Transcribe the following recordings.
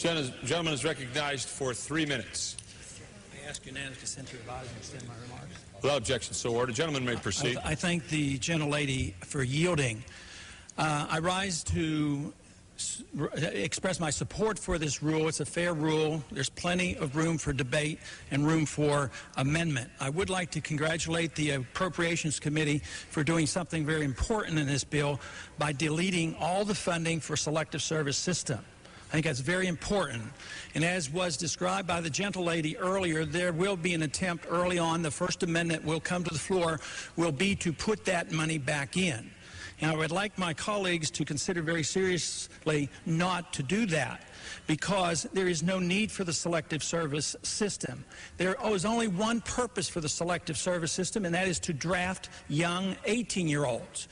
Gentleman is recognized for 3 minutes. I ask unanimous consent to revise and extend my remarks. Without objection, so ordered. Gentleman may proceed. I thank the gentlelady for yielding. I rise to express my support for this rule. It's a fair rule. There's plenty of room for debate and room for amendment. I would like to congratulate the Appropriations Committee for doing something very important in this bill by deleting all the funding for selective service system. I think that's very important. And as was described by the gentlelady earlier, there will be an attempt early on. The first amendment will come to the floor, will be to put that money back in. And I would like my colleagues to consider very seriously not to do that, because there is no need for the selective service system. There is only one purpose for the selective service system, and that is to draft young 18-year-olds.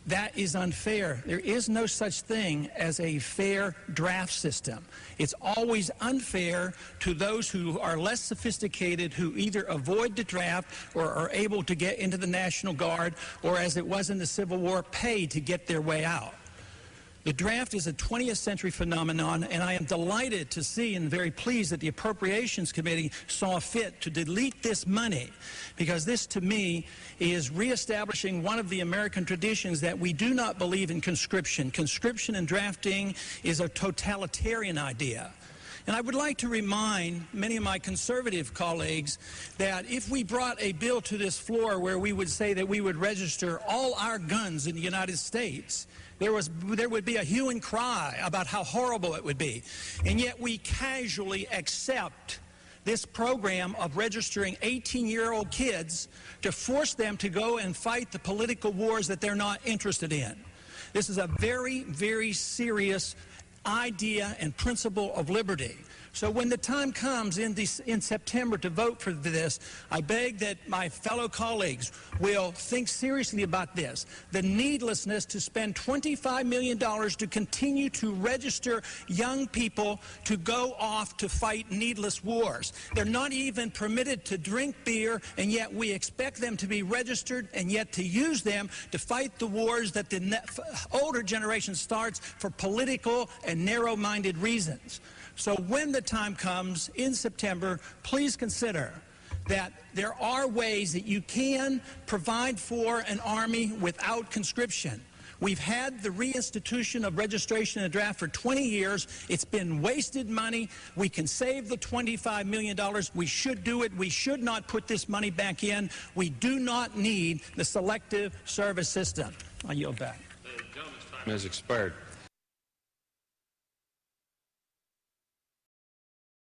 That is unfair. There is no such thing as a fair draft system. It's always unfair to those who are less sophisticated, who either avoid the draft or are able to get into the National Guard, or as it was in the Civil War, pay to get their way out. The draft is a 20th century phenomenon, and I am delighted to see and very pleased that the Appropriations Committee saw fit to delete this money, because this, to me, is reestablishing one of the American traditions that we do not believe in conscription. Conscription and drafting is a totalitarian idea. And I would like to remind many of my conservative colleagues that if we brought a bill to this floor where we would say that we would register all our guns in the United States, there would be a hue and cry about how horrible it would be. And yet we casually accept this program of registering 18-year-old kids to force them to go and fight the political wars that they're not interested in. This is a very, very serious idea and principle of liberty. So when the time comes in September to vote for this, I beg that my fellow colleagues will think seriously about this. The needlessness to spend $25 million to continue to register young people to go off to fight needless wars. They're not even permitted to drink beer, and yet we expect them to be registered and yet to use them to fight the wars that the older generation starts for political and narrow-minded reasons. So when the time comes in September, please consider that there are ways that you can provide for an army without conscription. We've had the reinstitution of registration and draft for 20 years. It's been wasted money. We can save the $25 million. We should do it. We should not put this money back in. We do not need the selective service system. I yield back. The gentleman's time has expired.